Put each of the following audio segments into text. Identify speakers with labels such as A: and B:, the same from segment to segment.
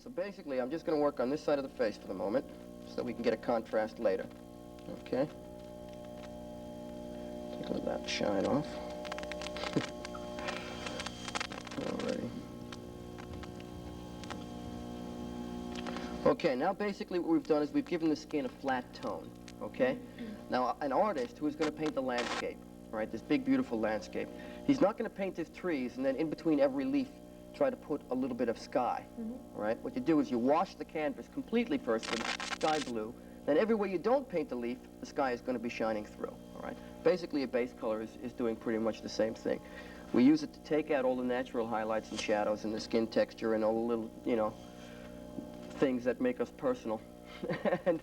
A: so basically I'm just going to work on this side of the face for the moment so that we can get a contrast later. Okay? Take a little of that shine off. Alrighty. Okay, now basically what we've done is we've given the skin a flat tone, okay? Now, an artist who is going to paint the landscape, right, this big, beautiful landscape, he's not going to paint his trees and then in between every leaf try to put a little bit of sky, right? What you do is you wash the canvas completely first with sky blue, then everywhere you don't paint the leaf, the sky is going to be shining through, all right? Basically, a base color is doing pretty much the same thing. We use it to take out all the natural highlights and shadows and the skin texture and all the little, you know, things that make us personal and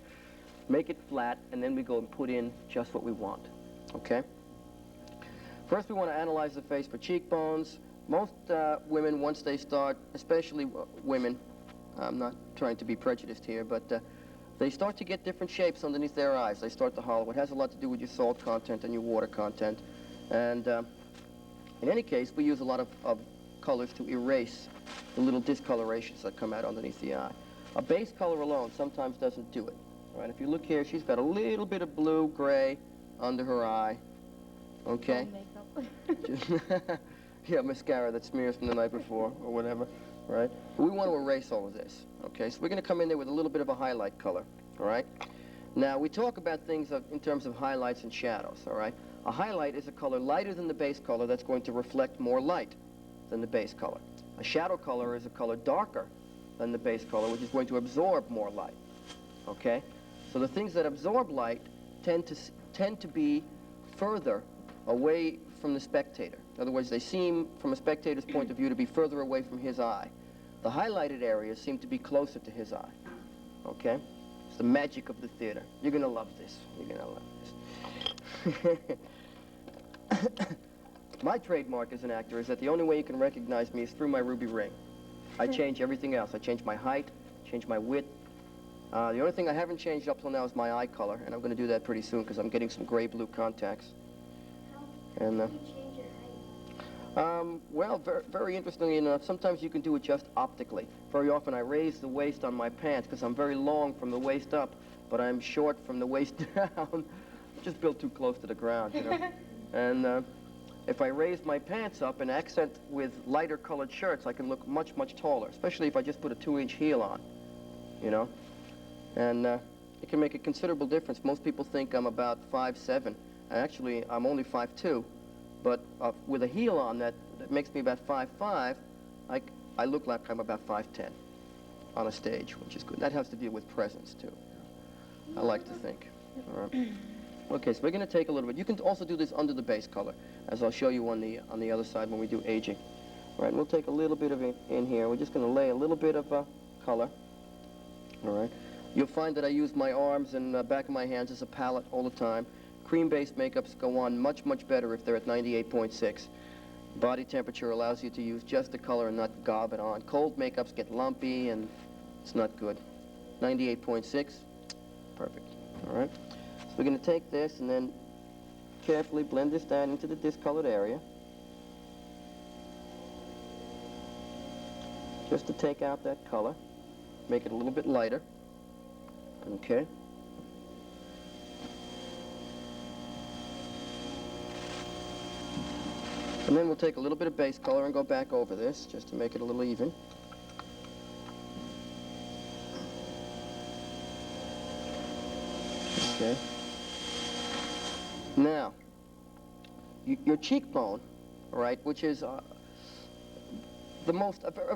A: make it flat, and then we go and put in just what we want, okay? First, we want to analyze the face for cheekbones. Most women, once they start, especially women, I'm not trying to be prejudiced here, but they start to get different shapes underneath their eyes. They start to hollow. It has a lot to do with your salt content and your water content. And in any case, we use a lot of colors to erase the little discolorations that come out underneath the eye. A base color alone sometimes doesn't do it. Right? If you look here, she's got a little bit of blue, gray under her eye. Okay? Makeup. Yeah, mascara that smears from the night before or whatever, right? But we want to erase all of this, okay? So we're going to come in there with a little bit of a highlight color, all right? Now, we talk about things in terms of highlights and shadows, all right? A highlight is a color lighter than the base color that's going to reflect more light than the base color. A shadow color is a color darker than the base color, which is going to absorb more light, okay? So the things that absorb light tend to be further away from the spectator. In other words, they seem, from a spectator's point of view, to be further away from his eye. The highlighted areas seem to be closer to his eye, okay? It's the magic of the theater. You're going to love this. You're going to love this. My trademark as an actor is that the only way you can recognize me is through my ruby ring. I change everything else. I change my height, change my width. The only thing I haven't changed up till now is my eye color, and I'm going to do that pretty soon because I'm getting some gray-blue contacts.
B: How do you change your height?
A: Well, very interestingly enough, sometimes you can do it just optically. Very often I raise the waist on my pants because I'm very long from the waist up, but I'm short from the waist down. Just built too close to the ground, you know. And if I raise my pants up and accent with lighter colored shirts, I can look much, much taller, especially if I just put a 2-inch heel on, you know. And it can make a considerable difference. Most people think I'm about 5'7". Actually, I'm only 5'2", but with a heel on that makes me about 5'5", I look like I'm about 5'10" on a stage, which is good. That has to do with presence, too. I like to think. All right. Okay, so we're going to take a little bit. You can also do this under the base color, as I'll show you on the other side when we do aging. All right, and we'll take a little bit of it in here. We're just going to lay a little bit of color. All right. You'll find that I use my arms and back of my hands as a palette all the time. Cream-based makeups go on much, much better if they're at 98.6. Body temperature allows you to use just the color and not gob it on. Cold makeups get lumpy and it's not good. 98.6, perfect. All right. So we're going to take this and then carefully blend this down into the discolored area. Just to take out that color, make it a little bit lighter. Okay. And then we'll take a little bit of base color and go back over this just to make it a little even. Okay. Now, your cheekbone, all right, which is a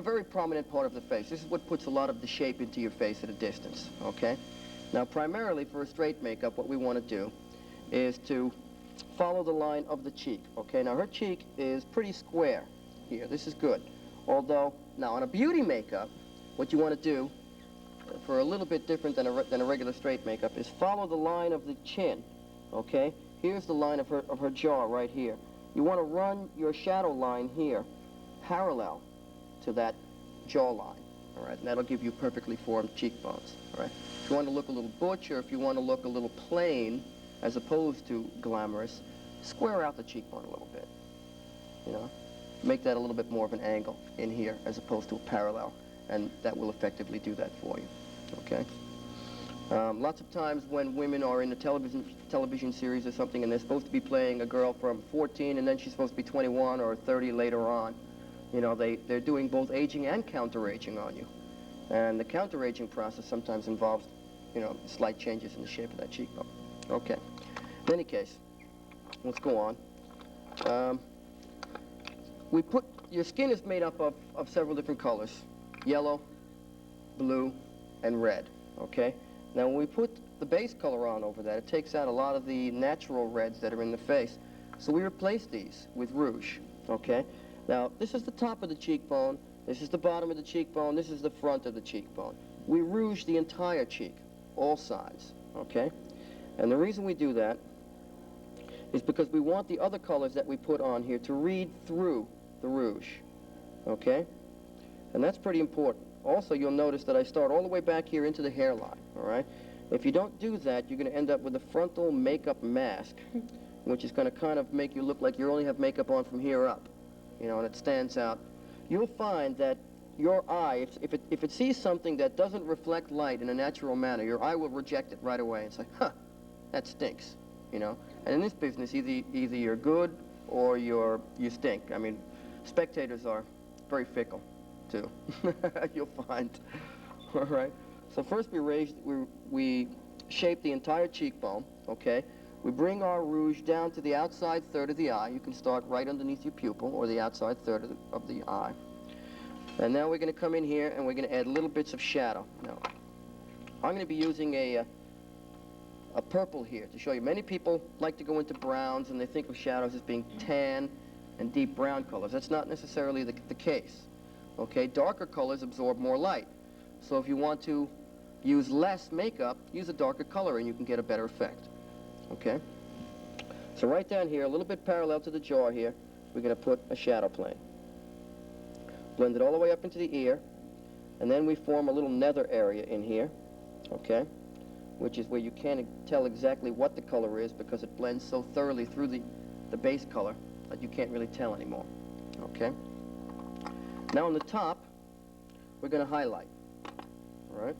A: very prominent part of the face. This is what puts a lot of the shape into your face at a distance, okay? Now, primarily for a straight makeup, what we want to do is to follow the line of the cheek, okay? Now, her cheek is pretty square here. This is good. Although, now, on a beauty makeup, what you want to do, for a little bit different than a regular straight makeup, is follow the line of the chin, okay? Here's the line of her jaw right here. You want to run your shadow line here parallel to that jawline, all right? And that'll give you perfectly formed cheekbones, all right? If you want to look a little butch, or if you want to look a little plain, as opposed to glamorous, square out the cheekbone a little bit, you know? Make that a little bit more of an angle in here as opposed to a parallel. and that will effectively do that for you, okay? Lots of times when women are in a television series or something and they're supposed to be playing a girl from 14 and then she's supposed to be 21 or 30 later on, you know, they're doing both aging and counter-aging on you. And the counter-aging process sometimes involves, you know, slight changes in the shape of that cheekbone. Okay. In any case, let's go on. Your skin is made up of several different colors: yellow, blue, and red, okay? Now, when we put the base color on over that, it takes out a lot of the natural reds that are in the face. So we replace these with rouge, okay? Now, this is the top of the cheekbone, this is the bottom of the cheekbone, this is the front of the cheekbone. We rouge the entire cheek, all sides, okay? And the reason we do that is because we want the other colors that we put on here to read through the rouge, okay? And that's pretty important. Also, you'll notice that I start all the way back here into the hairline, all right? If you don't do that, you're going to end up with a frontal makeup mask, which is going to kind of make you look like you only have makeup on from here up, you know, and it stands out. You'll find that your eye, if it sees something that doesn't reflect light in a natural manner, your eye will reject it right away and say, huh, that stinks, you know? And in this business, either you're good or you stink. I mean, spectators are very fickle, too. You'll find. All right. So first we shape the entire cheekbone. Okay. We bring our rouge down to the outside third of the eye. You can start right underneath your pupil or the outside third of the eye. And now we're going to come in here and we're going to add little bits of shadow. Now, I'm going to be using a purple here to show you. Many people like to go into browns and they think of shadows as being tan and deep brown colors. That's not necessarily the case. Okay, darker colors absorb more light. So if you want to use less makeup, use a darker color and you can get a better effect. Okay? So right down here, a little bit parallel to the jaw here, we're going to put a shadow plane. Blend it all the way up into the ear, and then we form a little nether area in here, okay, which is where you can't tell exactly what the color is because it blends so thoroughly through the base color that you can't really tell anymore, okay? Now on the top, we're going to highlight, all right?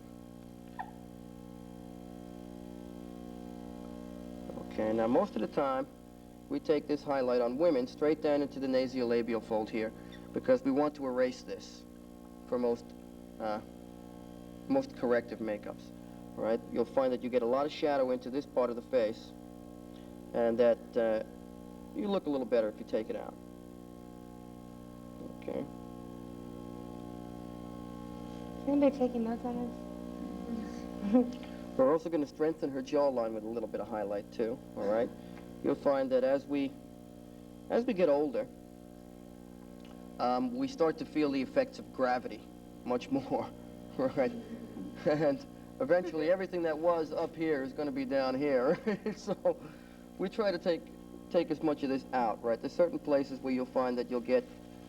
A: Okay, now most of the time, we take this highlight on women straight down into the nasolabial fold here because we want to erase this for most corrective makeups, all right? You'll find that you get a lot of shadow into this part of the face and that you look a little better if you take it out, okay?
B: Anybody taking notes on this?
A: We're also going to strengthen her jawline with a little bit of highlight too, all right? You'll find that as we get older, we start to feel the effects of gravity much more, right? And eventually everything that was up here is going to be down here. So we try to take as much of this out, right? There's certain places where you'll find that you'll get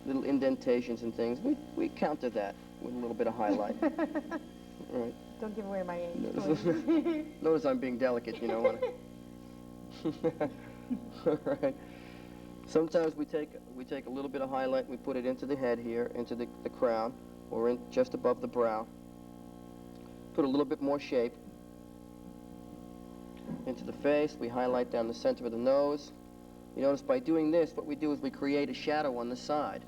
A: little indentations and things. We counter that with a little bit of highlight. Right.
B: Don't give away my age.
A: Notice I'm being delicate, you know. All right. Sometimes we take a little bit of highlight and we put it into the head here, into the crown, or in just above the brow. Put a little bit more shape into the face. We highlight down the center of the nose. You notice by doing this, what we do is we create a shadow on the side.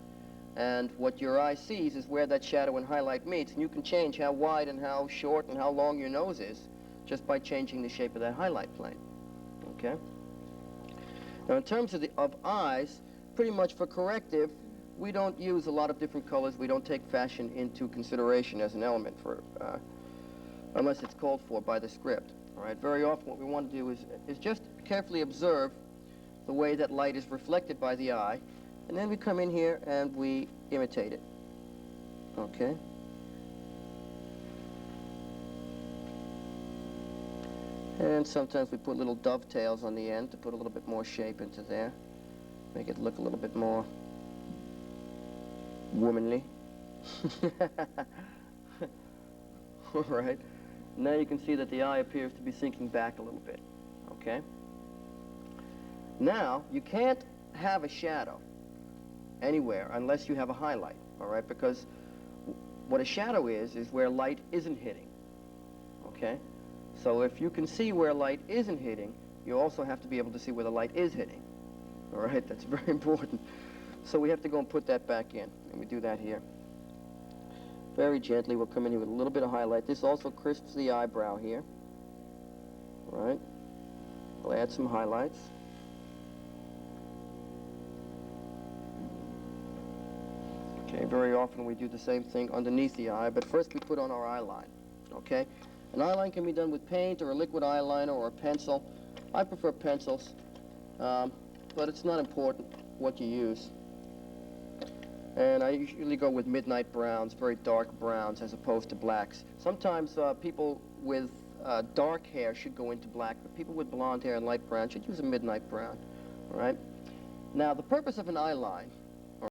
A: And what your eye sees is where that shadow and highlight meets, and you can change how wide and how short and how long your nose is just by changing the shape of that highlight plane. Okay? Now in terms of eyes, pretty much for corrective, we don't use a lot of different colors. We don't take fashion into consideration as an element for, unless it's called for by the script. All right? Very often what we want to do is just carefully observe the way that light is reflected by the eye, and then we come in here and we imitate it. Okay? And sometimes we put little dovetails on the end to put a little bit more shape into there. Make it look a little bit more womanly. All right. Now you can see that the eye appears to be sinking back a little bit. Okay? Now, you can't have a shadow anywhere unless you have a highlight, all right? Because What a shadow is where light isn't hitting, okay? So if you can see where light isn't hitting, you also have to be able to see where the light is hitting, all right? That's very important. So we have to go and put that back in, and we do that here. Very gently, we'll come in here with a little bit of highlight. This also crisps the eyebrow here, all right? We'll add some highlights. Okay, very often we do the same thing underneath the eye, but first we put on our eyeline, okay? An eyeline can be done with paint or a liquid eyeliner or a pencil. I prefer pencils, but it's not important what you use. And I usually go with midnight browns, very dark browns, as opposed to blacks. Sometimes people with dark hair should go into black, but people with blonde hair and light brown should use a midnight brown, all right? Now, the purpose of an eyeline